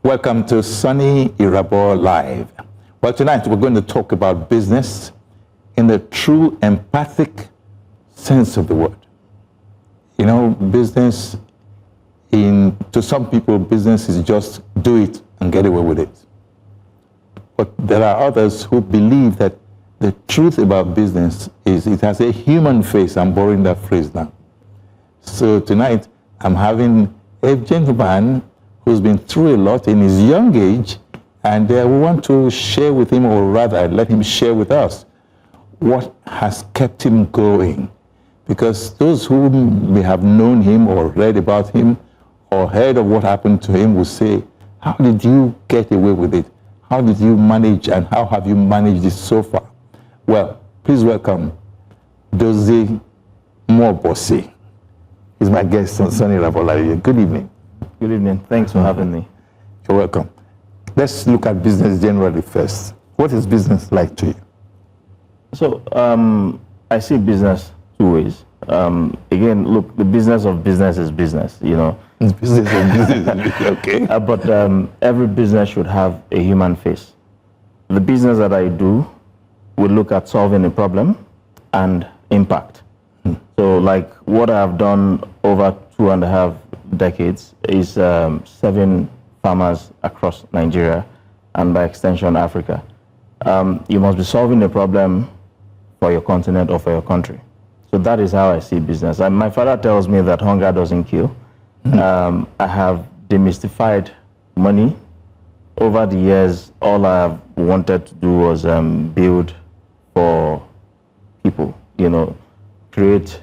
Welcome to Soni Irabor Live. Well, tonight we're going to talk about business in the true empathic sense of the word. You know, business, to some people, business is just do it and get away with it. But there are others who believe that the truth about business is it has a human face. I'm borrowing that phrase now. So tonight, I'm having a gentleman who's been through a lot in his young age, and we want to share with him, or rather let him share with us, what has kept him going. Because those who may have known him or read about him or heard of what happened to him will say, how did you get away with it? How did you manage, and how have you managed it so far? Well, please welcome Dozy Mmobuosi. He's my guest on Soni Irabor. Good evening. Good evening. Thanks for having me. You're welcome. Let's look at business generally first. What is business like to you? So, I see business two ways. Again, look, the business of business is business, you know. Business of business, okay. But every business should have a human face. The business that I do will look at solving a problem and impact. So, like what I've done over 2.5 decades is serving farmers across Nigeria and by extension Africa. You must be solving a problem for your continent or for your country. So that is how I see business. And my father tells me that hunger doesn't kill. I have demystified money. Over the years, all I have wanted to do was build for people, you know, create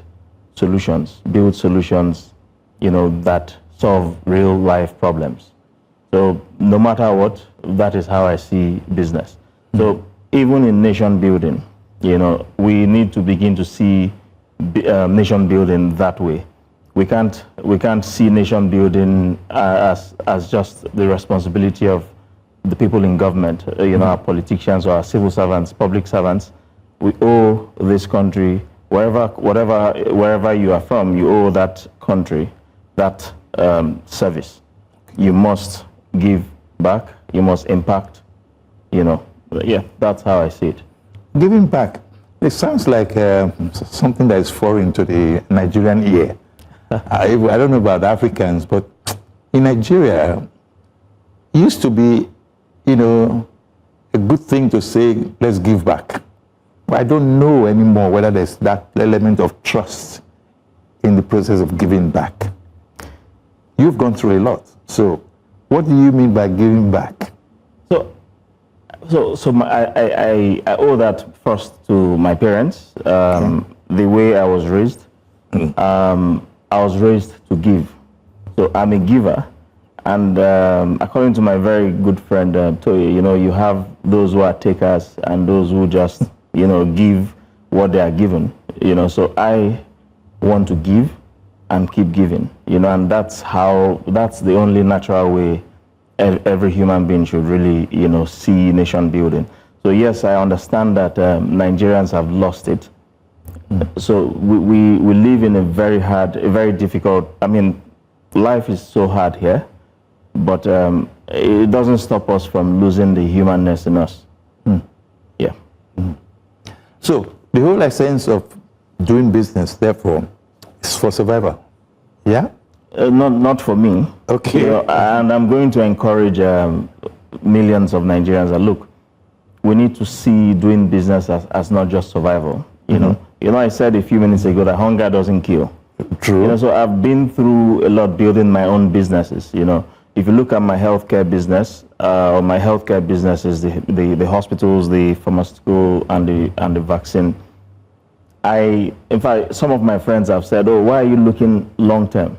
solutions, build solutions, you know, that solve real life problems. So no matter what, that is how I see business. So even in nation building, you know, we need to begin to see nation building that way. We can't see nation building as just the responsibility of the people in government, you know, our politicians or our civil servants, public servants. We owe this country, wherever you are from, you owe that country that service. You must give back, you must impact, you know. Yeah, that's how I see it. Giving back, it sounds like something that is foreign to the Nigerian ear. I don't know about Africans, but in Nigeria, it used to be, you know, a good thing to say, let's give back. But I don't know anymore whether there's that element of trust in the process of giving back. You've gone through a lot. So what do you mean by giving back? I owe that first to my parents, the way I was raised. I was raised to give. So I'm a giver. And according to my very good friend, Toye, you know, you have those who are takers and those who just, you know, give what they are given. You know, so I want to give and keep giving, you know, and that's the only natural way every human being should really, you know, see nation building. So yes, I understand that Nigerians have lost it. So we live in a very difficult, I mean, life is so hard here, but it doesn't stop us from losing the humanness in us. Yeah. So the whole essence of doing business, therefore, is for survival. Yeah? Not for me. Okay. You know, and I'm going to encourage millions of Nigerians that look, we need to see doing business as not just survival. You know, I said a few minutes ago that hunger doesn't kill. True. You know, so I've been through a lot building my own businesses. You know, if you look at my healthcare business, my healthcare business is the hospitals, the pharmaceutical, and the vaccine. In fact, some of my friends have said, "Oh, why are you looking long term?"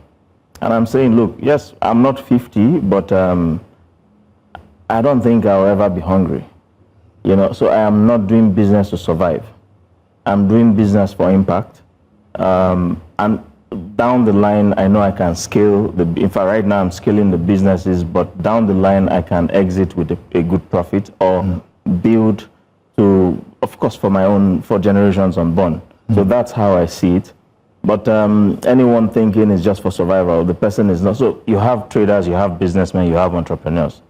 And I'm saying, look, yes, I'm not 50, but I don't think I'll ever be hungry. You know, so I am not doing business to survive. I'm doing business for impact. And down the line, I know I can scale. In fact, right now I'm scaling the businesses, but down the line, I can exit with a good profit or build to, of course, for generations unborn. So that's how I see it. But anyone thinking it's just for survival, the person is not. So you have traders, you have businessmen, you have entrepreneurs.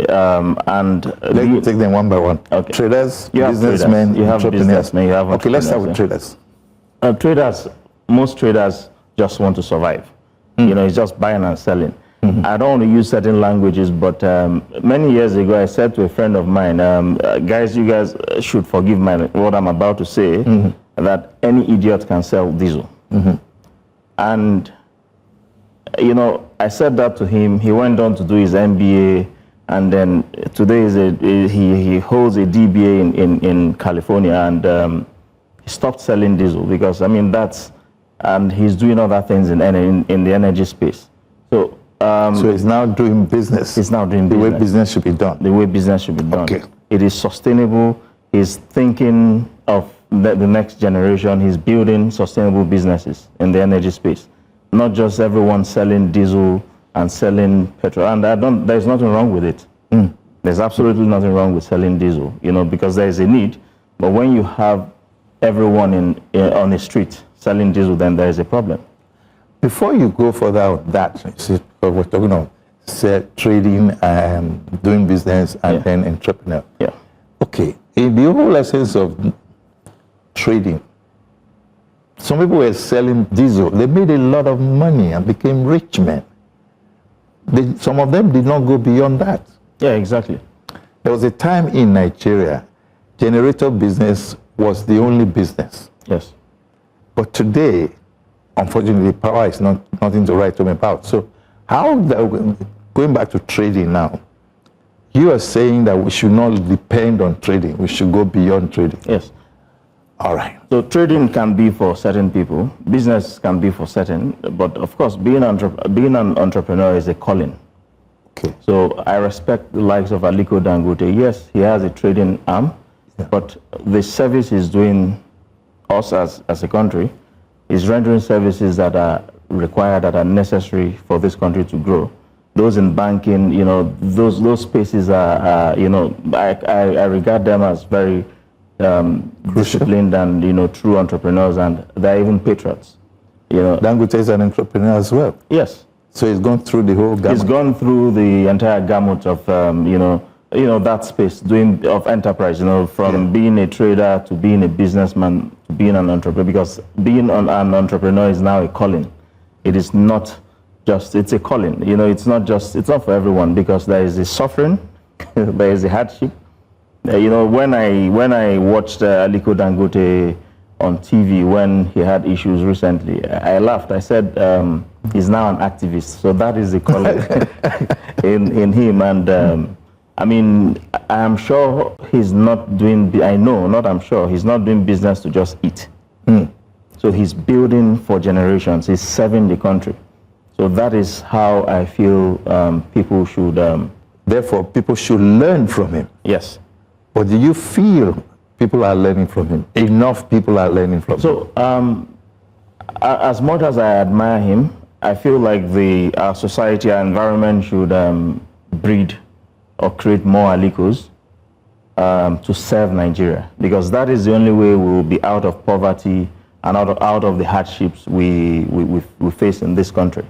And let's take them one by one. Okay. Traders, you have businessmen, traders, you have entrepreneurs. businessmen, you have Okay, let's start with entrepreneurs, traders. Traders, most traders just want to survive. You know, it's just buying and selling. I don't want to use certain languages, but many years ago, I said to a friend of mine, guys, you guys should forgive what I'm about to say, that any idiot can sell diesel. And, you know, I said that to him. He went on to do his MBA, and then today he holds a DBA in California, and he stopped selling diesel because, I mean, and he's doing other things in the energy space. So he's now doing business. He's now doing the business. way business should be done. The way business should be done. Okay. It is sustainable. He's thinking of the next generation. He's building sustainable businesses in the energy space. Not just everyone selling diesel and selling petrol. And there's nothing wrong with it. There's absolutely nothing wrong with selling diesel, you know, because there is a need. But when you have everyone on the street selling diesel, then there is a problem. Before you go further with that, we're talking about trading, doing business, and then entrepreneur. Yeah. Okay, in the whole essence of trading, some people were selling diesel. They made a lot of money and became rich men. Some of them did not go beyond that. Yeah, exactly. There was a time in Nigeria, generator business was the only business. Yes. But today, unfortunately, power is nothing to write home about. So going back to trading now, you are saying that we should not depend on trading. We should go beyond trading. Yes. All right. So trading can be for certain people. Business can be for certain. But of course, being an entrepreneur is a calling. Okay. So I respect the likes of Aliko Dangote. Yes, he has a trading arm, but the service he's doing us as a country is rendering services that are required, that are necessary for this country to grow. Those in banking, you know, those spaces are you know, I regard them as very disciplined and, you know, true entrepreneurs, and they're even patriots. You know, Dangote is an entrepreneur as well. Yes. So he's gone through the whole gamut. He's gone through the entire gamut of you know that space of enterprise. You know, from being a trader to being a businessman to being an entrepreneur. Because being an entrepreneur is now a calling. It is not just, it's a calling. You know, it's not for everyone, because there is a suffering, there is a hardship. You know, when I watched Aliko Dangote on TV when he had issues recently, I laughed. I said, he's now an activist. So that is the calling in him. And I mean, I am sure he's not doing, he's not doing business to just eat. So he's building for generations. He's serving the country. So that is how I feel people should... Therefore, people should learn from him. Yes. But do you feel people are learning from him? Enough people are learning from him? So, as much as I admire him, I feel like our society, our environment should breed or create more Alikos to serve Nigeria, because that is the only way we will be out of poverty and out of the hardships we face in this country.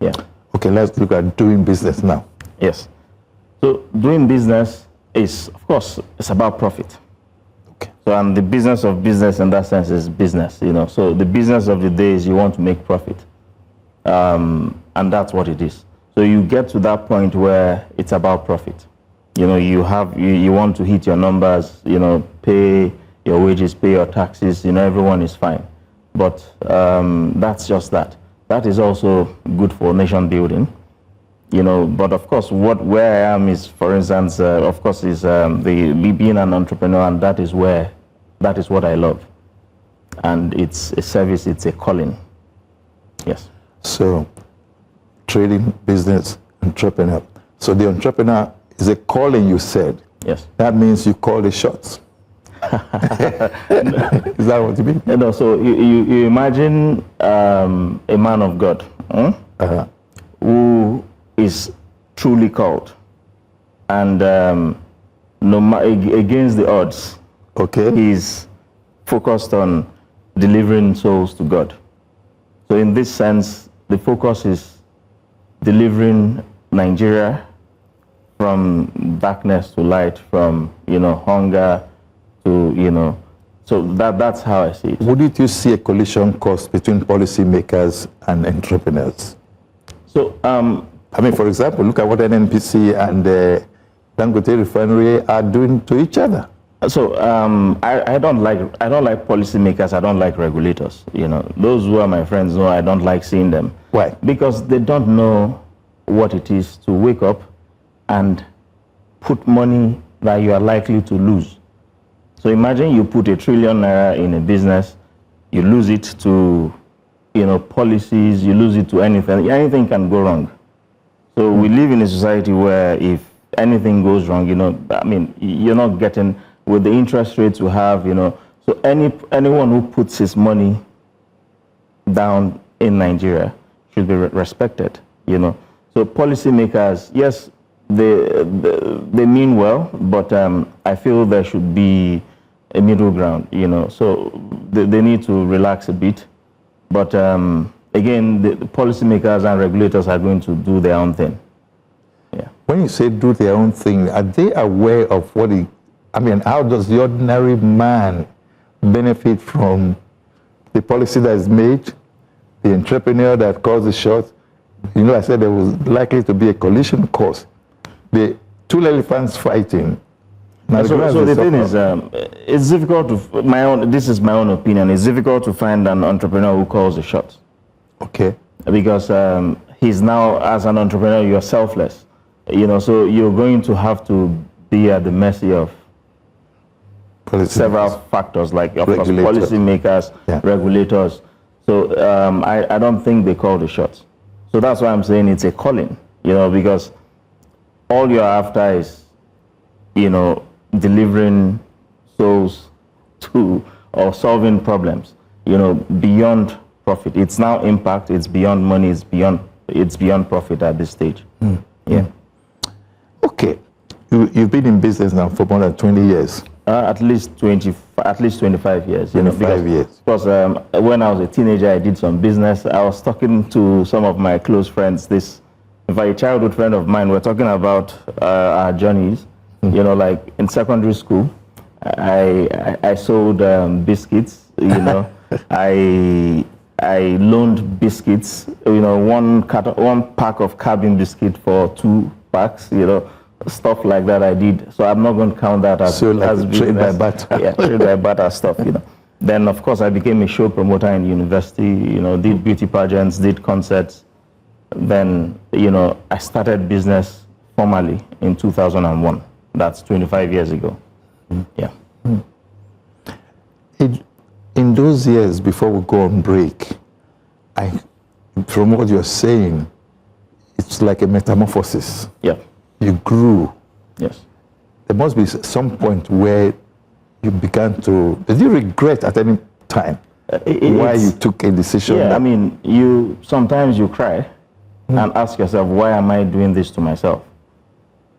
Yeah. Okay, let's look at doing business now. Yes. So doing business is, of course, it's about profit. Okay. So, and the business of business in that sense is business, you know. So the business of the day is you want to make profit. And that's what it is. So you get to that point where it's about profit. You know, you want to hit your numbers, you know, pay your wages, pay your taxes, you know, everyone is fine. But that's just that. That is also good for nation building. You know, but of course, where I am is, for instance, of course, is being an entrepreneur, and that is what I love. And it's a service, it's a calling. Yes. So, trading, business, entrepreneur. So the entrepreneur is a calling, you said. Yes. That means you call the shots. Is that what you mean? You know, so you imagine a man of God who is truly called, and against the odds, he's focused on delivering souls to God. So in this sense, the focus is delivering Nigeria from darkness to light, from, hunger to, so that's how I see it. Wouldn't you see a collision course between policymakers and entrepreneurs? So, for example, look at what NNPC and Dangote Refinery are doing to each other. So I don't like policymakers. I don't like regulators. Those who are my friends know I don't like seeing them. Why? Because they don't know what it is to wake up and put money that you are likely to lose. So imagine you put ₦1 trillion in a business, you lose it to, policies, you lose it to anything. Anything can go wrong. So we live in a society where if anything goes wrong, you're not getting, with the interest rates we have, so anyone who puts his money down in Nigeria should be respected, So policymakers, yes, they mean well, but I feel there should be a middle ground, So they need to relax a bit. But again, the policymakers and regulators are going to do their own thing. Yeah. When you say do their own thing, are they aware of how does the ordinary man benefit from the policy that is made, the entrepreneur that calls the shots? I said there was likely to be a collision course. The two elephants fighting. So the thing is, it's difficult to, this is my own opinion, it's difficult to find an entrepreneur who calls the shots. Okay. Because he's now, as an entrepreneur, you're selfless. So you're going to have to be at the mercy of several factors, like, of course, policymakers, regulators. So I don't think they call the shots. So that's why I'm saying it's a calling, because all you're after is, delivering souls to, or solving problems, beyond profit. It's now impact, it's beyond money, it's beyond profit at this stage. Yeah. Okay. You've been in business now for more than 20 years. At least 25 years. 25 years. Because when I was a teenager, I did some business. I was talking to some of my close friends. In fact, a childhood friend of mine, we're talking about our journeys. Like in secondary school, I sold biscuits. I loaned biscuits. One pack of cabin biscuit for 2 packs. Stuff like that I did. So I'm not going to count that as trade by barter. Yeah, trade by barter stuff. Then of course I became a show promoter in university. Did beauty pageants, did concerts. Then I started business formally in 2001. That's 25 years ago. Yeah. In those years before we go on break, from what you're saying, it's like a metamorphosis. Yeah. You grew. Yes. There must be some point where you began to. Did you regret at any time why you took a decision? Yeah, sometimes you cry and ask yourself, why am I doing this to myself?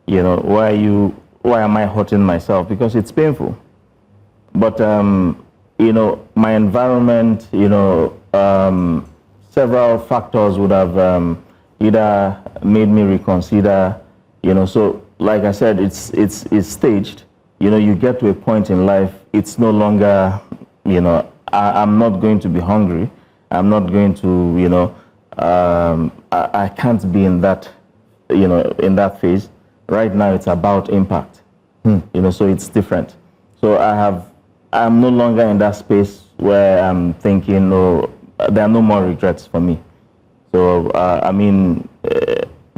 Why am I hurting myself? Because it's painful. But my environment, several factors would have either made me reconsider. So like I said, it's staged. You get to a point in life, it's no longer, I'm not going to be hungry. I'm not going to, I can't be in that, in that phase. Right now, it's about impact. So it's different. So I'm no longer in that space where I'm thinking, there are no more regrets for me. So,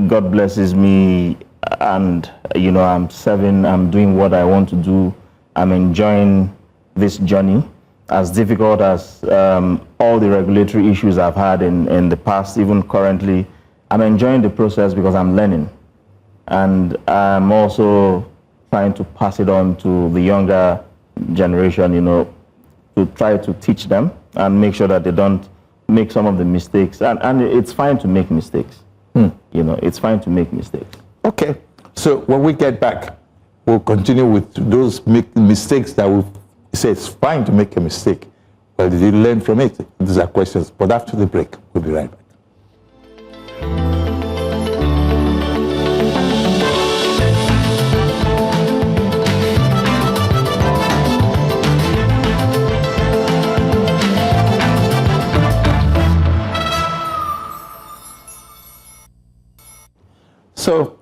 God blesses me, and I'm serving, I'm doing what I want to do. I'm enjoying this journey, as difficult as all the regulatory issues I've had in the past, even currently. I'm enjoying the process because I'm learning, and I'm also trying to pass it on to the younger generation, to try to teach them and make sure that they don't make some of the mistakes. And it's fine to make mistakes. It's fine to make mistakes. Okay. So when we get back, we'll continue with those mistakes that we say it's fine to make a mistake. Well, did you learn from it? These are questions. But after the break, we'll be right back. So,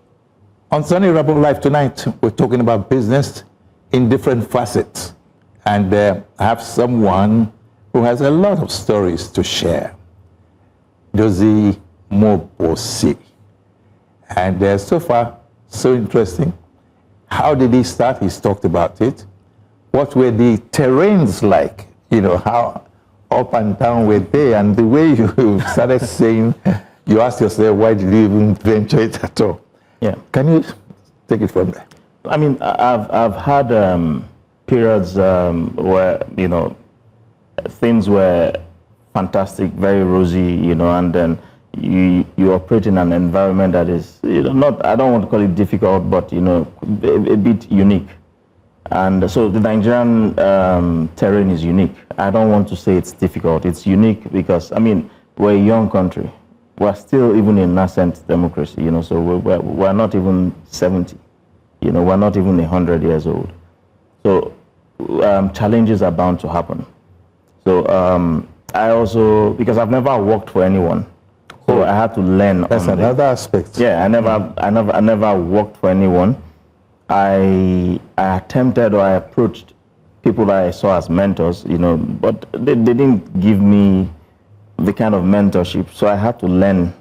on Soni Irabor Live tonight, we're talking about business in different facets. And I have someone who has a lot of stories to share. Dozy Mmobuosi. And so far, so interesting. How did he start? He's talked about it. What were the terrains like? You know, how up and down were they? And the way you started saying, you asked yourself, why did you even venture it at all? Yeah. Can you take it from there? I mean, I've had periods where, you know, things were fantastic, very rosy, you know, and then you operate in an environment that is, you know, not, I don't want to call it difficult, but, you know, a bit unique. And so the Nigerian terrain is unique. I don't want to say it's difficult. It's unique because, I mean, we're a young country. We're still even in nascent democracy, you know, so we're not even 70. You know, we're not even 100 years old. So challenges are bound to happen. So I also, because I've never worked for anyone, so I had to learn. That's another aspect. Yeah, I never worked for anyone. I attempted, or I approached people that I saw as mentors, you know, but they didn't give me the kind of mentorship. So I had to learn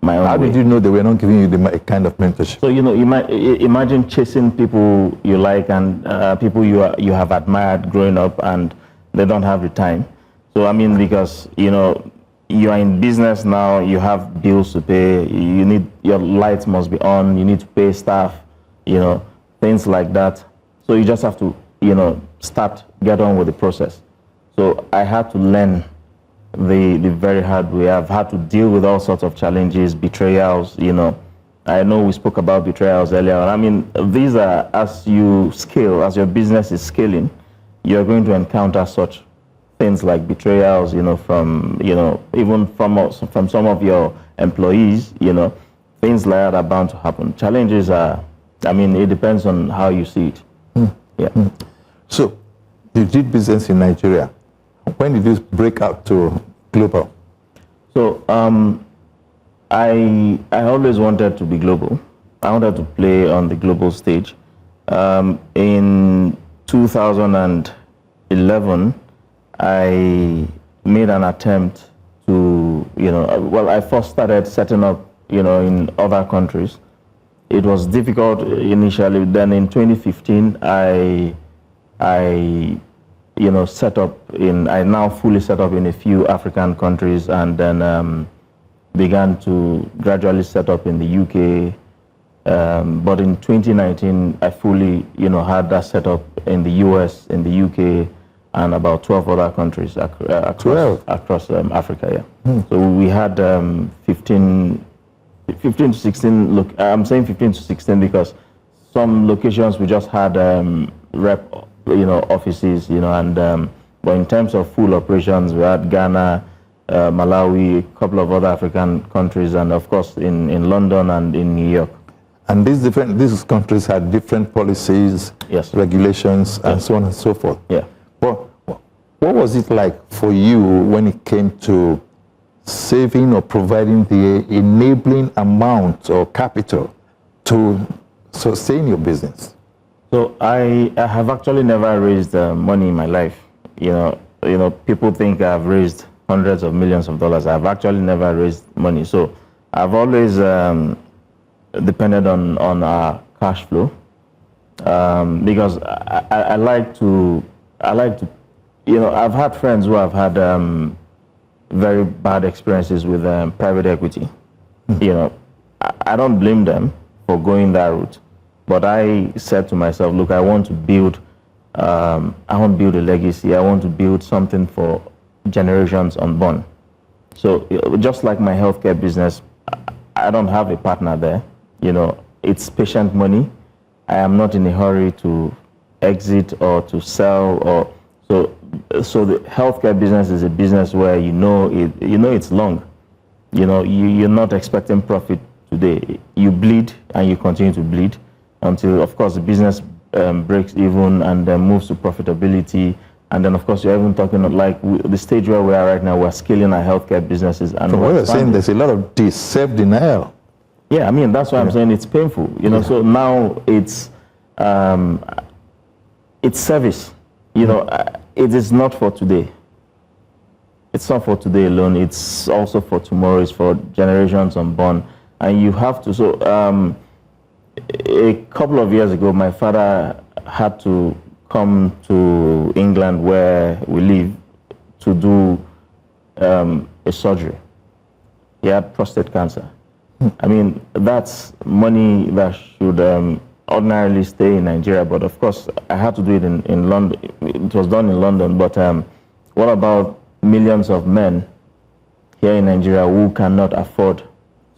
my own way. How did you know they were not giving you the kind of mentorship? So, you know, imagine chasing people you like and people you have admired growing up, and they don't have the time. So, I mean, because, you know, you are in business now, you have bills to pay, you need, your lights must be on, you need to pay staff, you know, things like that. So you just have to, you know, get on with the process. So I had to learn the very hard way. I've had to deal with all sorts of challenges, betrayals, you know. I know we spoke about betrayals earlier. I mean, these are, as you scale, as your business is scaling, you're going to encounter such things like betrayals, you know, from, you know, even from some of your employees, you know, things like that are bound to happen. Challenges are, I mean, it depends on how you see it. Yeah. So, you did business in Nigeria. When did you break out to global? So, I always wanted to be global. I wanted to play on the global stage. In 2011, I made an attempt to, you know, well, I first started setting up, you know, in other countries. It was difficult initially. Then in 2015, I you know, I now fully set up in a few African countries, and then began to gradually set up in the UK. But in 2019, I fully, you know, had that set up in the US, in the UK, and about 12 other countries across Africa. Yeah. So we had 15 to 16. Look, I'm saying 15 to 16 because some locations we just had rep, you know, offices, you know, and but in terms of full operations, we had Ghana, Malawi, a couple of other African countries, and of course in London and in New York. And these countries had different policies, yes, regulations, and so on and so forth. Yeah. Well, what was it like for you when it came to saving or providing the enabling amount or capital to sustain your business? So I have actually never raised money in my life. You know, people think I've raised hundreds of millions of dollars. I've actually never raised money. So I've always depended on our cash flow because I like to, you know, I've had friends who have had very bad experiences with private equity. You know, I don't blame them for going that route. But I said to myself, look, I want to build a legacy. I want to build something for generations unborn. So just like my healthcare business, I don't have a partner there. You know, it's patient money. I am not in a hurry to exit or to sell, or so the healthcare business is a business where you know it's long. You know, you're not expecting profit today. You bleed and you continue to bleed until, of course, the business breaks even and then moves to profitability. And then, of course, you're even talking like the stage where we are right now, we're scaling our healthcare businesses. And from what you're saying, there's a lot of self-denial Yeah, I mean, that's why I'm saying it's painful, you know. So now it's service, you know. It is not for today. It's not for today alone. It's also for tomorrow. It's for generations unborn. And you have to, so a couple of years ago, my father had to come to England where we live to do a surgery. He had prostate cancer. I mean, that's money that should ordinarily stay in Nigeria, but of course, I had to do it in London. It was done in London, but what about millions of men here in Nigeria who cannot afford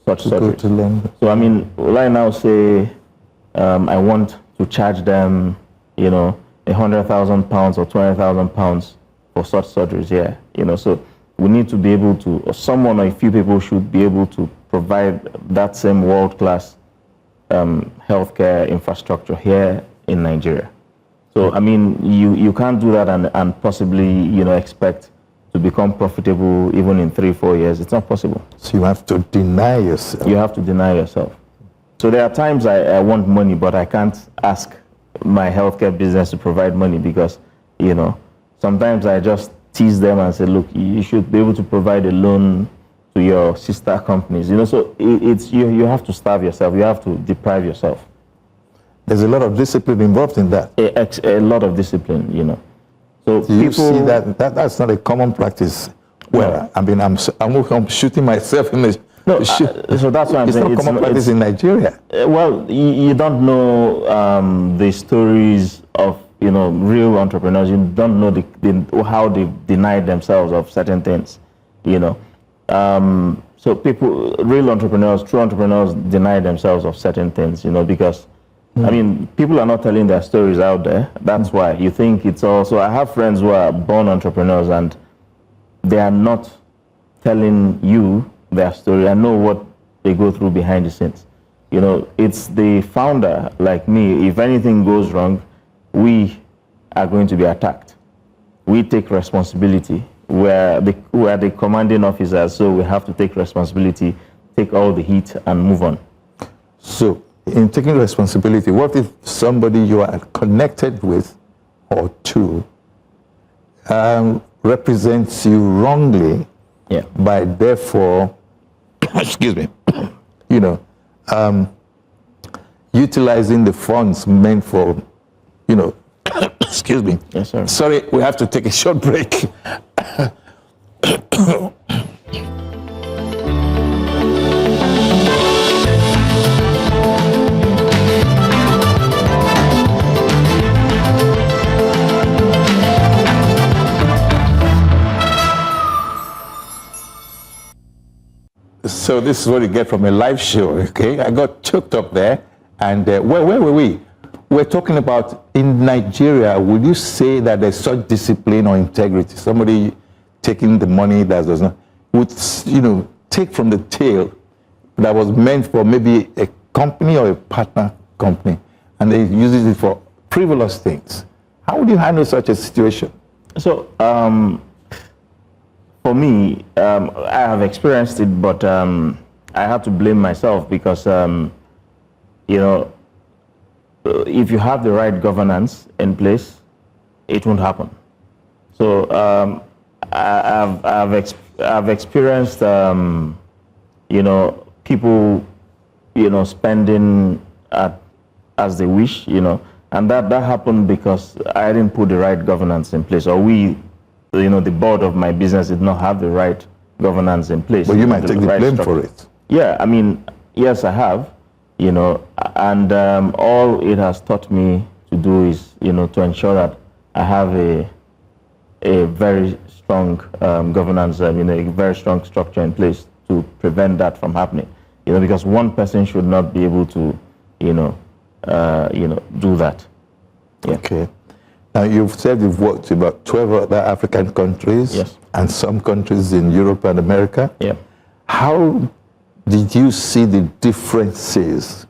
such surgery? Go to London. So, I mean, will I now say I want to charge them, you know, £100,000 or £20,000 for such surgeries here? You know, so we need to be able to, or someone or a few people should be able to provide that same world-class healthcare infrastructure here in Nigeria. So, I mean, you can't do that and possibly, you know, expect to become profitable even in 3-4 years. It's not possible. So you have to deny yourself. You have to deny yourself. So there are times I want money, but I can't ask my healthcare business to provide money because, you know, sometimes I just tease them and say, look, you should be able to provide a loan to your sister companies, you know. So it's you have to starve yourself. You have to deprive yourself. There's a lot of discipline involved in that. A lot of discipline, you know. So do you see that's not a common practice? Well, I mean, I'm shooting myself in the. No, so that's why I'm saying it's not common practice in Nigeria. Well, you don't know the stories of, you know, real entrepreneurs. You don't know how they denied themselves of certain things, you know. So people, real entrepreneurs, true entrepreneurs, deny themselves of certain things, you know, because, I mean, people are not telling their stories out there. That's why you think it's all. So I have friends who are born entrepreneurs and they are not telling you their story. I know what they go through behind the scenes. You know, it's the founder, like me. If anything goes wrong, we are going to be attacked. We take responsibility. We are the commanding officers, so we have to take responsibility, take all the heat, and move on. So, in taking responsibility, what if somebody you are connected with or to represents you wrongly, by therefore, excuse me, you know, utilizing the funds meant for, you know, excuse me. Yes, sir. Sorry, we have to take a short break. So this is what you get from a live show, okay? I got choked up there. And where were we? We're talking about in Nigeria, would you say that there's such discipline or integrity? Somebody taking the money that does not, would, you know, take from the tail that was meant for maybe a company or a partner company, and they uses it for frivolous things. How would you handle such a situation? So, for me, I have experienced it, but I have to blame myself because, you know, if you have the right governance in place, it won't happen. So I've experienced, you know, people, you know, spending as they wish, you know, and that happened because I didn't put the right governance in place, or we, you know, the board of my business did not have the right governance in place. But you might take the blame for it. Yeah, I mean, yes, I have. You know, and all it has taught me to do is, you know, to ensure that I have a very strong governance, you know, a very strong structure in place to prevent that from happening. You know, because one person should not be able to, you know, do that. Yeah. Okay. Now you've said you've worked in about 12 other African countries, yes, and some countries in Europe and America. Yeah. How did you see the differences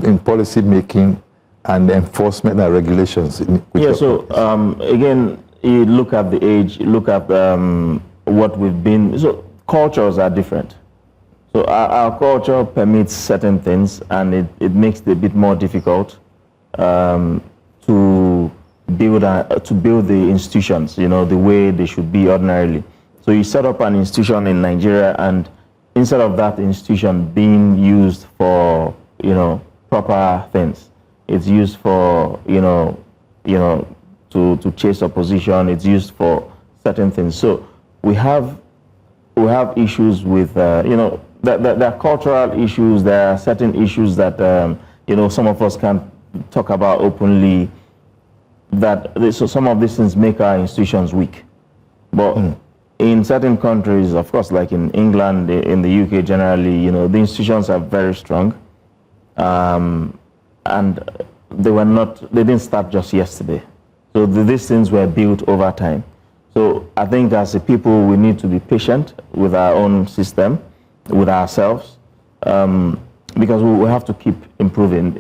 in policy making and enforcement and regulations? Again, you look at the age, look at what we've been. So cultures are different. So our culture permits certain things, and it makes it a bit more difficult to build the institutions, the way they should be ordinarily. So you set up an institution in Nigeria, and instead of that institution being used for proper things, it's used for to chase opposition. It's used for certain things. So we have issues with there are cultural issues. There are certain issues that some of us can't talk about openly. So some of these things make our institutions weak. But in certain countries, of course, like in England, in the UK generally, the institutions are very strong, and they didn't start just yesterday. So these things were built over time. So I think as a people, we need to be patient with our own system, with ourselves, because we have to keep improving.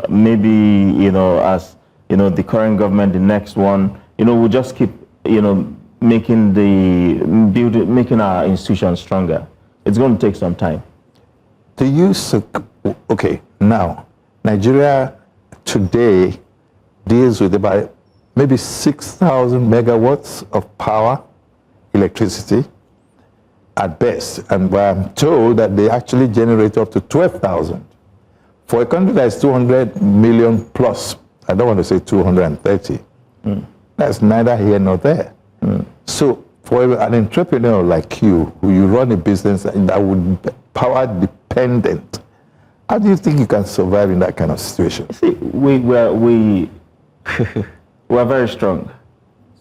Maybe as the current government, the next one, we'll just keep making our institutions stronger. It's going to take some time. Okay, now Nigeria today deals with about maybe 6,000 megawatts of power, electricity, at best. And I'm told that they actually generate up to 12,000. For a country that is 200 million plus, I don't want to say 230, that's neither here nor there. So for an entrepreneur like you, who you run a business that would be power dependent, how do you think you can survive in that kind of situation? See, we're very strong.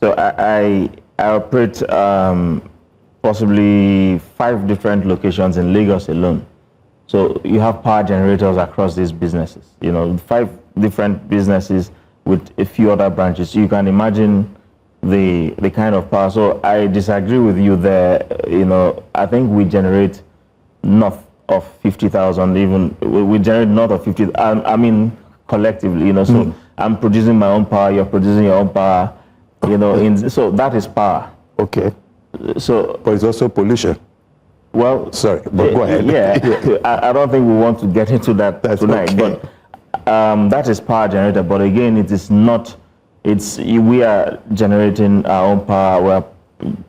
So I operate possibly 5 different locations in Lagos alone. So you have power generators across these businesses. 5 different businesses with a few other branches. You can imagine the kind of power. So I disagree with you there. I think we generate north of 50,000. Even we generate north of 50. I mean collectively. So. I'm producing my own power, you're producing your own power, so that is power. Okay. So, but it's also pollution. Well, sorry, but go ahead. Yeah, I don't think we want to get into that tonight, okay. But that is power generator. But again, it is not, we are generating our own power, we're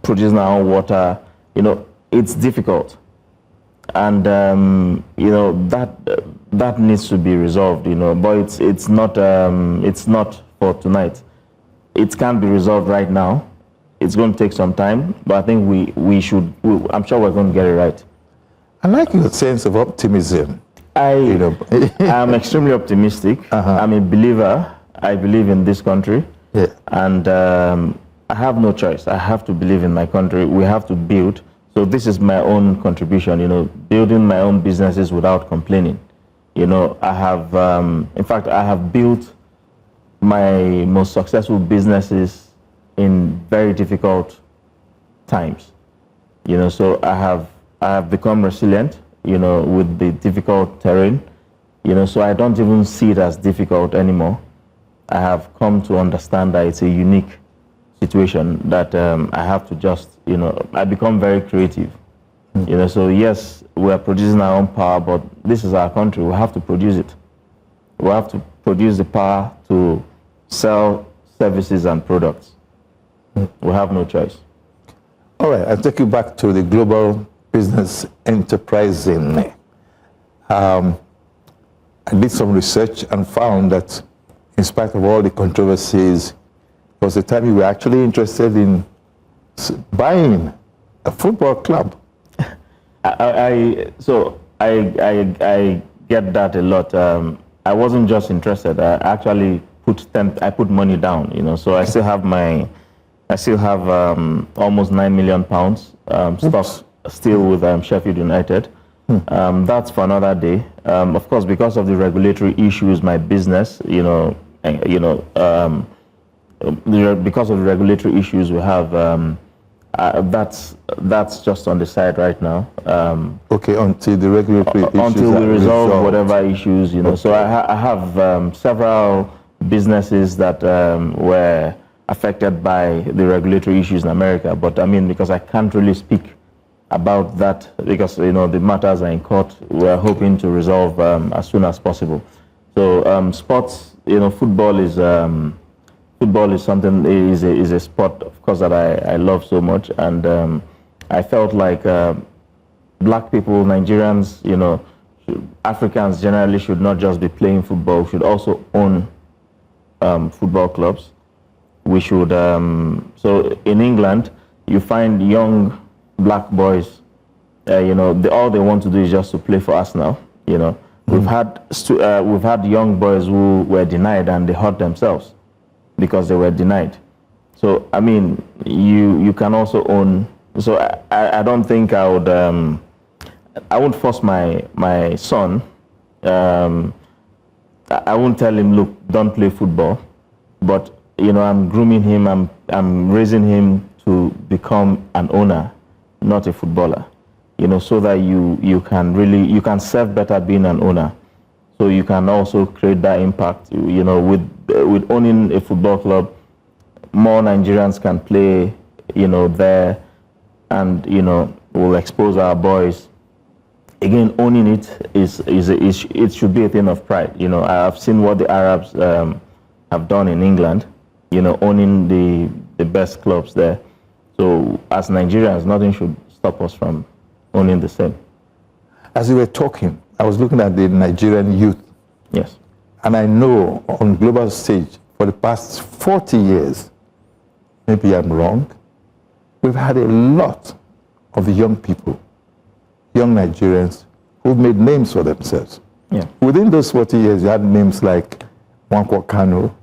producing our own water, it's difficult. And that needs to be resolved, but it's not for tonight. It can't be resolved right now. It's going to take some time, but I think we should. I'm sure we're going to get it right. I like your sense of optimism. I'm extremely optimistic. I'm a believer. I believe in this country, and I have no choice. I have to believe in my country. We have to build. So this is my own contribution, building my own businesses without complaining. I have, in fact, I have built my most successful businesses in very difficult times. So I have become resilient, with the difficult terrain. So I don't even see it as difficult anymore. I have come to understand that it's a unique situation that I have to just, I become very creative. So yes, we're producing our own power, but this is our country. We have to produce it. We have to produce the power to sell services and products. We have no choice. All right, I'll take you back to the global business enterprising. I did some research and found that in spite of all the controversies, there was a time you were actually interested in buying a football club. I get that a lot. I wasn't just interested. I actually put money down. So I still have almost £9 million stock still with Sheffield United. That's for another day. Of course, because of the regulatory issues, my business, because of the regulatory issues we have. That's just on the side right now. Okay, until the regulatory issues until we resolve whatever issues, Okay. So I have several businesses that were affected by the regulatory issues in America. But I mean, because I can't really speak about that because the matters are in court. We're hoping to resolve as soon as possible. So sports, football is something is a sport, of course, that I love so much, and I felt like black people, Nigerians, Africans generally should not just be playing football. We should also own football clubs. We should. So in England, you find young black boys. All they want to do is just to play for Arsenal. We've had young boys who were denied and they hurt themselves because they were denied. So I mean, you can also own. So I don't think I would. I won't force my son. I won't tell him, look, don't play football. But I'm grooming him. I'm raising him to become an owner, not a footballer. So that you can serve better being an owner. So you can also create that impact. With owning a football club, more Nigerians can play. There, and we'll expose our boys. Again, owning it it should be a thing of pride. I've seen what the Arabs have done in England. Owning the best clubs there. So as Nigerians, nothing should stop us from owning the same. As you were talking, I was looking at the Nigerian youth. Yes. And I know on global stage for the past 40 years, maybe I'm wrong, we've had a lot of young people, young Nigerians, who've made names for themselves. Yeah. Within those 40 years, you had names like Nwankwo Kanu,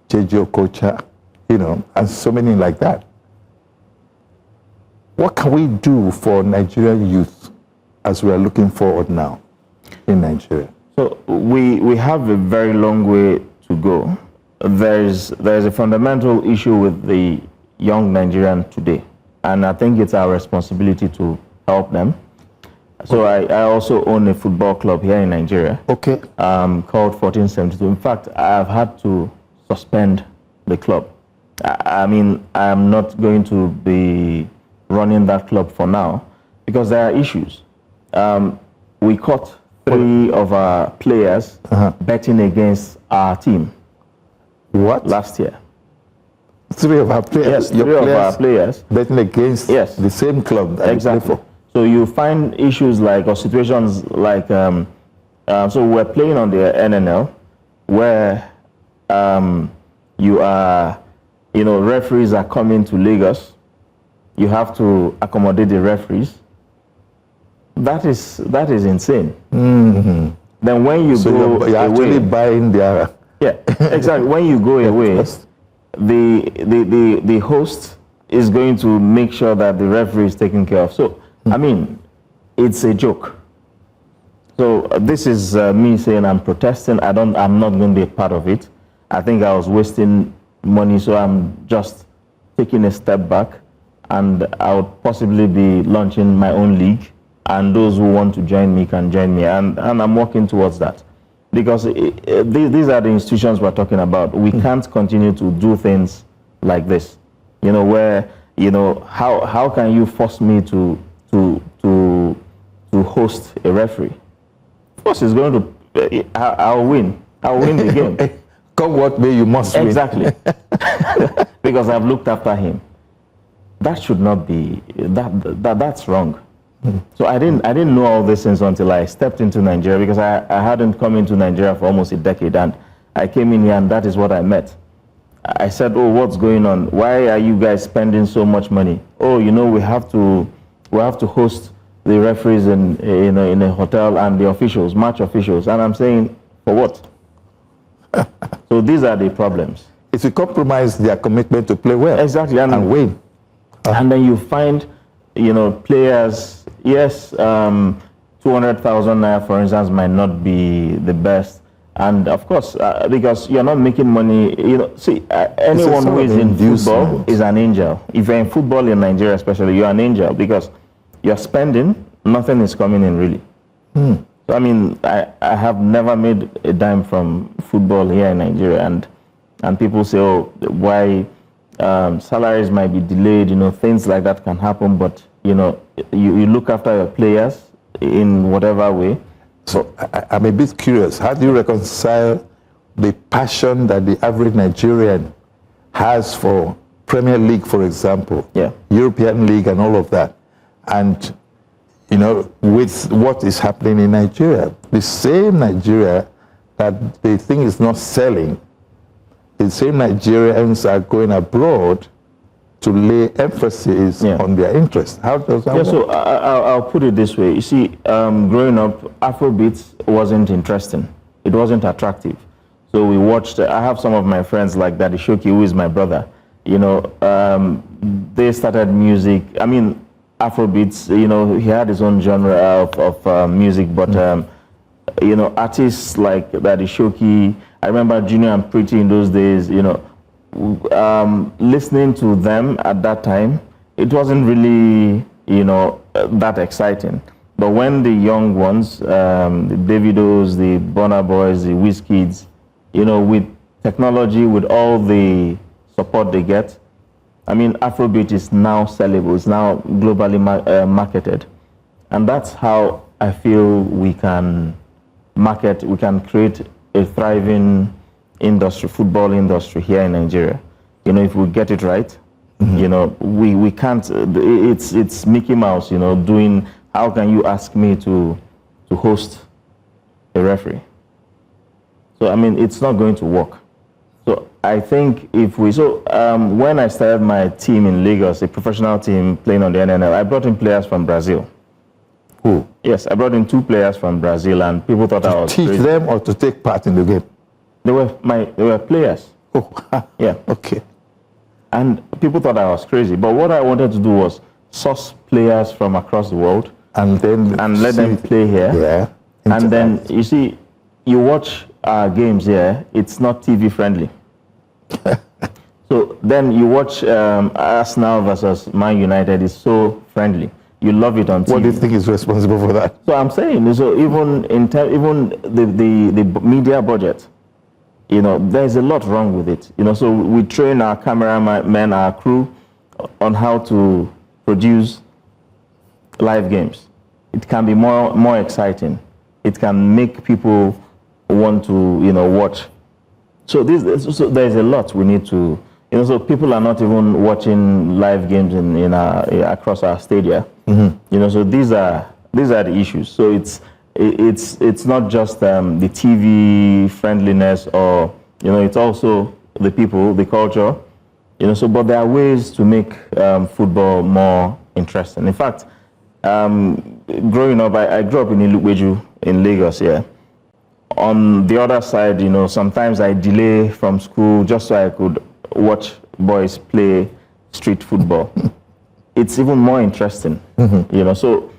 J.J. Okocha, and so many like that. What can we do for Nigerian youth as we are looking forward now in Nigeria? So we have a very long way to go. There's a fundamental issue with the young Nigerian today, and I think it's our responsibility to help them. So I also own a football club here in Nigeria. Okay. Called 1472. In fact, I've had to suspend the club. I mean, I'm not going to be running that club for now because there are issues. We caught 3 of our players betting against our team. What? Last year. 3 of our players? Yes, 3 of our players. Betting against the same club that exactly. they play for. So you find issues or situations like, so we're playing on the NNL where you are, referees are coming to Lagos. You have to accommodate the referees. That is insane. Mm-hmm. Then when you go you're actually away, buying their... Yeah, exactly. When you go away, the host is going to make sure that the referee is taken care of. So, I mean, it's a joke. So this is me saying I'm protesting. I'm not going to be a part of it. I think I was wasting money, so I'm just taking a step back, and I would possibly be launching my own league, and those who want to join me can join me, and I'm working towards that. Because these are the institutions we're talking about. We can't continue to do things like this, where, how can you force me to host a referee? Of course, it's going to, I'll win. I'll win the game. Come what may, you must win. Exactly. Because I've looked after him. That should not be, that's wrong. So I didn't know all these things until I stepped into Nigeria, because I hadn't come into Nigeria for almost a decade, and I came in here and that is what I met. I said, oh, what's going on? Why are you guys spending so much money? Oh, we have to host the referees in a hotel and the officials, match officials. And I'm saying, for what? So these are the problems. It's to compromise their commitment to play well. Exactly. And win. And then you find, players, yes, 200,000 naira, for instance, might not be the best. And of course, because you're not making money, anyone who is in football is an angel. If you're in football in Nigeria especially, you're an angel, because you're spending, nothing is coming in really. So I mean, I have never made a dime from football here in Nigeria, and people say, oh, why salaries might be delayed, things like that can happen, but you look after your players in whatever way. So I'm a bit curious. How do you reconcile the passion that the average Nigerian has for Premier League, for example, European League and all of that, and with what is happening in Nigeria? The same Nigeria that they think is not selling, the same Nigerians are going abroad to lay emphasis on their interests. How does that work? So I'll put it this way. You see, growing up, Afrobeats wasn't interesting. It wasn't attractive. So we watched, I have some of my friends like Daddy Shoki, who is my brother. They started music. I mean, Afrobeats, he had his own genre of music, but, artists like Daddy Shoki, I remember Junior and Pretty in those days, listening to them at that time, it wasn't really, that exciting. But when the young ones, the Davidos, the Burna Boys, the Wizkids, with technology, with all the support they get, I mean, Afrobeat is now sellable. It's now globally marketed. And that's how I feel we can market, we can create a thriving industry, football industry here in Nigeria. If we get it right, we can't, it's Mickey Mouse, doing, how can you ask me to host a referee? So, I mean, it's not going to work. So I think when I started my team in Lagos, a professional team playing on the NNL, I brought in players from Brazil. Who? Yes, I brought in 2 players from Brazil, and people thought I was teach crazy. them or to take part in the game? They were players. Oh, yeah. Okay. And people thought I was crazy. But what I wanted to do was source players from across the world and let them play here. Yeah. And then, you see, you watch our games here, it's not TV friendly. So then you watch Arsenal versus Man United, is so friendly. You love it on TV. What do you think is responsible for that? So I'm saying, so even the media budget, there's a lot wrong with it. So we train our cameramen, our crew, on how to produce live games. It can be more exciting. It can make people want to, watch. So there's a lot we need to, so people are not even watching live games across our stadia. So these are the issues. So it's not just the TV friendliness, or it's also the people, the culture, but there are ways to make football more interesting. In fact, growing up, I grew up in Ilukbeju in Lagos. On the other side, sometimes I delay from school just so I could watch boys play street football. It's even more interesting, so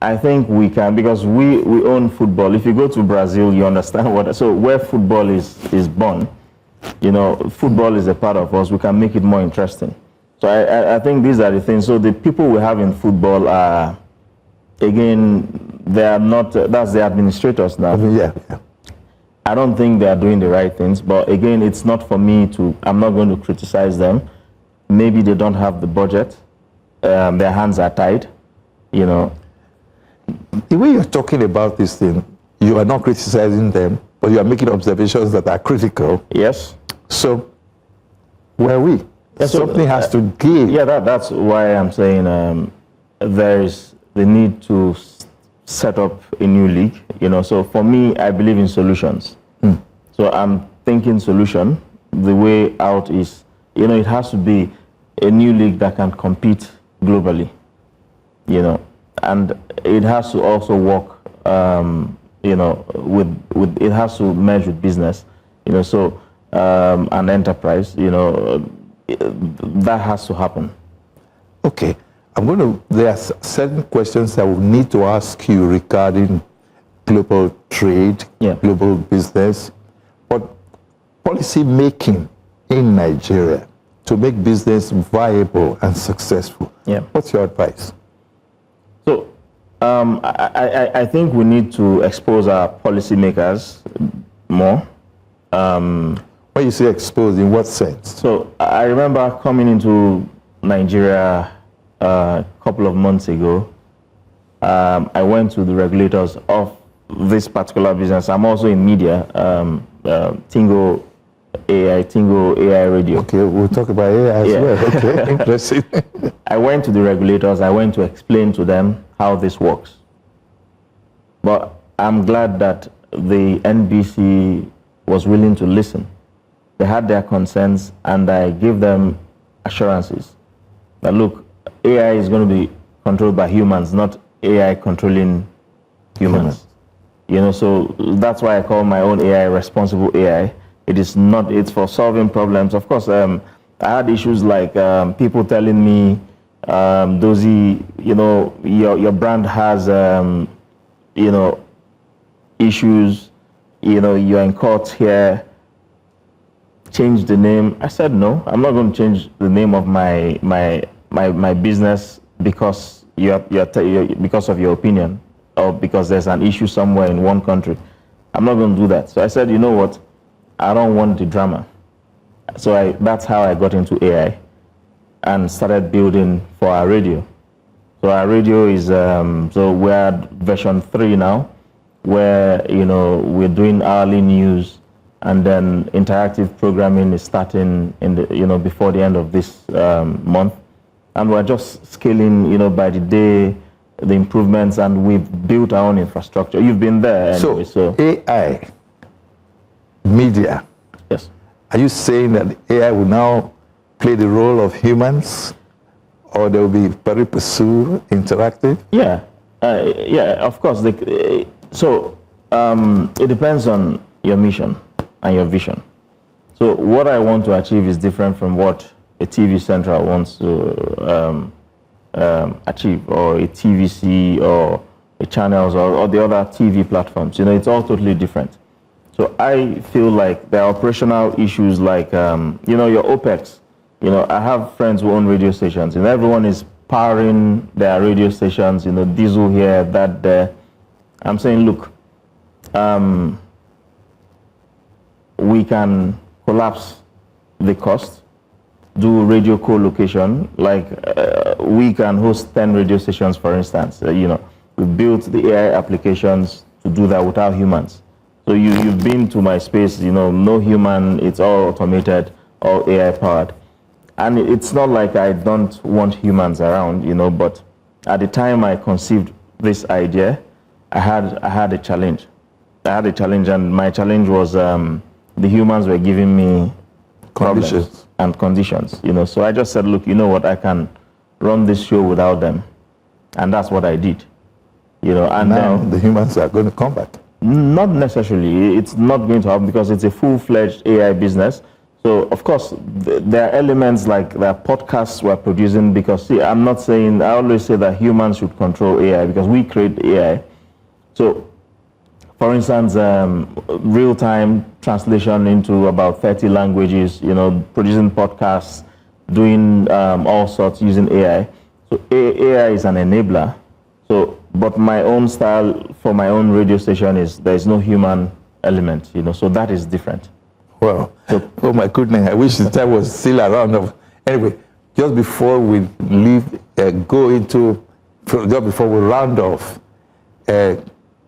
I think we can, because we own football. If you go to Brazil, you understand where football is born, football is a part of us. We can make it more interesting. So I think these are the things. So the people we have in football are, again, they are not, that's the administrators now. Yeah. I don't think they are doing the right things, but again, it's not for me I'm not going to criticize them. Maybe they don't have the budget. Their hands are tied, The way you're talking about this thing, you are not criticizing them, but you are making observations that are critical. Yes. So, where are we? Yeah, something has to give. Yeah, that's why I'm saying there is the need to set up a new league. So for me, I believe in solutions. So I'm thinking solution. The way out is, it has to be a new league that can compete globally. And it has to also work, with it has to merge with business, so an enterprise, that has to happen. Okay, there are certain questions I will need to ask you regarding global trade, global business, but policy making in Nigeria to make business viable and successful. Yeah. What's your advice? So I think we need to expose our policymakers more. When you say expose, in what sense? So I remember coming into Nigeria a couple of months ago, I went to the regulators of this particular business. I'm also in media, Tingo AI Radio. Okay, we'll talk about AI as well. Okay, interesting. I went to the regulators. I went to explain to them how this works. But I'm glad that the NBC was willing to listen. They had their concerns, and I gave them assurances that, look, AI is going to be controlled by humans, not AI controlling humans. So that's why I call my own AI responsible AI. It is not, it's for solving problems. Of course, I had issues like people telling me, Dozy, your brand has, issues, you're in court here, change the name. I said, no, I'm not going to change the name of my business because because of your opinion or because there's an issue somewhere in one country. I'm not going to do that. So I said, you know what? I don't want the drama. So that's how I got into AI and started building for our radio. So our radio is, so we're at version 3 now, where, we're doing hourly news, and then interactive programming is starting in the, before the end of this month. And we're just scaling, by the day, the improvements, and we've built our own infrastructure. You've been there anyway, so AI, media. Yes. Are you saying that AI will now play the role of humans, or they will be very pursue interactive? Yeah, of course. It depends on your mission and your vision. So what I want to achieve is different from what a TV Central wants to achieve, or a TVC, or a channels, or the other TV platforms. It's all totally different. So I feel like there are operational issues like, your OPEX. I have friends who own radio stations, and everyone is powering their radio stations, diesel here, that there. I'm saying, look, we can collapse the cost, do radio co-location, like we can host 10 radio stations, for instance. We built the AI applications to do that without humans. So you've been to my space, no human, it's all automated, all AI powered. And it's not like I don't want humans around, but at the time I conceived this idea, I had a challenge. And my challenge was the humans were giving me Conditions. And conditions, So I just said, look, you know what, I can run this show without them. And that's what I did, And now the humans are going to come back. Not necessarily. It's not going to happen because it's a full-fledged AI business. So, of course, there are elements like the podcasts we're producing because, see, I always say that humans should control AI because we create AI. So, for instance, real-time translation into about 30 languages, producing podcasts, doing all sorts using AI. So, AI is an enabler. So, but my own style for my own radio station is there is no human element, so that is different. Well, oh my goodness, I wish the time was still around. Anyway, just before we leave, just before we round off,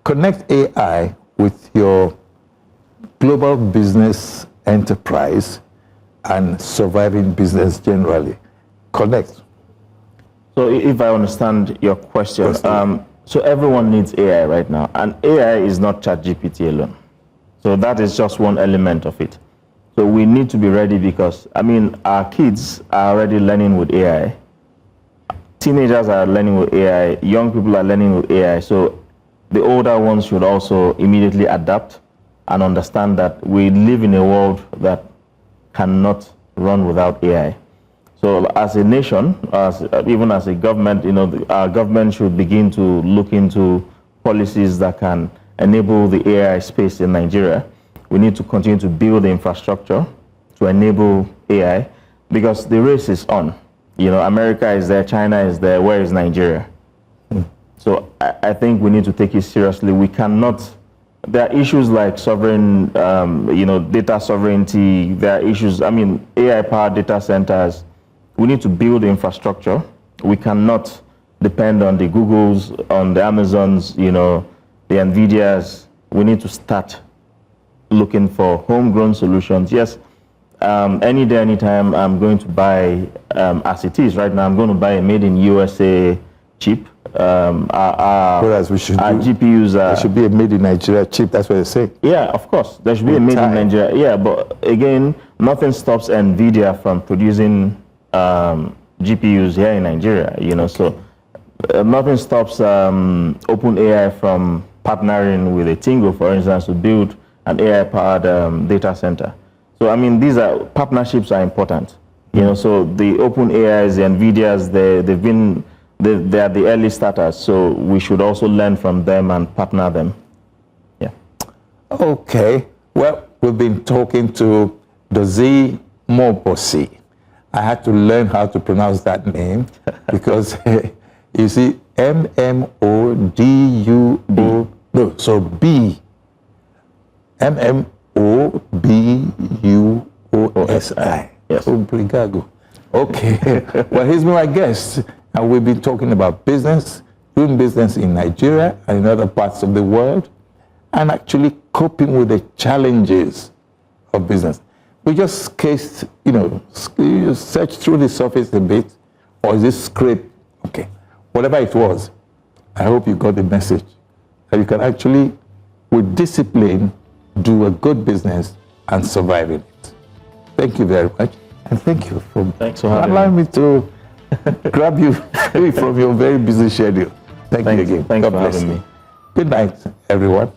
connect AI with your global business enterprise and surviving business generally. Connect. So if I understand your question, so everyone needs AI right now, and AI is not ChatGPT alone. So that is just one element of it. So we need to be ready because, our kids are already learning with AI. Teenagers are learning with AI. Young people are learning with AI. So the older ones should also immediately adapt and understand that we live in a world that cannot run without AI. So as a nation, even as a government, our government should begin to look into policies that can enable the AI space in Nigeria. We need to continue to build the infrastructure to enable AI because the race is on. America is there, China is there, where is Nigeria? So I think we need to take it seriously. We cannot, there are issues like sovereign, data sovereignty. There are issues, AI-powered data centers. We need to build the infrastructure We cannot depend on the Googles, on the Amazons, you know, the Nvidias. We need to start looking for homegrown solutions. Yes, any day, anytime, I'm going to buy, as it is right now, I'm going to buy a made in USA chip. Whereas our GPUs there should be a made in Nigeria chip, that's what they say. Yeah, of course. There should be a made in Nigeria. Yeah, but again, nothing stops Nvidia from producing GPUs here in Nigeria, you know, so nothing stops OpenAI from partnering with a Tingo, for instance, to build an AI-powered data center. So, I mean, partnerships are important, you know, so the OpenAIs, the Nvidias, they are the early starters, so we should also learn from them and partner them. Yeah. Okay. Well, we've been talking to Dozy Mmobuosi. I had to learn how to pronounce that name because you see, M-M-O-D-U-O, no, so B, M-M-O-B-U-O-S-I. Yes. Obrigado. Okay. Well, he's been my guest, and we've been talking about business, doing business in Nigeria and in other parts of the world, and actually coping with the challenges of business. We just cased, you know, searched through the surface a bit, or is this script? Okay. Whatever it was, I hope you got the message that you can actually, with discipline, do a good business and survive in it. Thank you very much. And thank you for allowing me to grab you from your very busy schedule. Thank you again. Thanks for having me. Good night, everyone.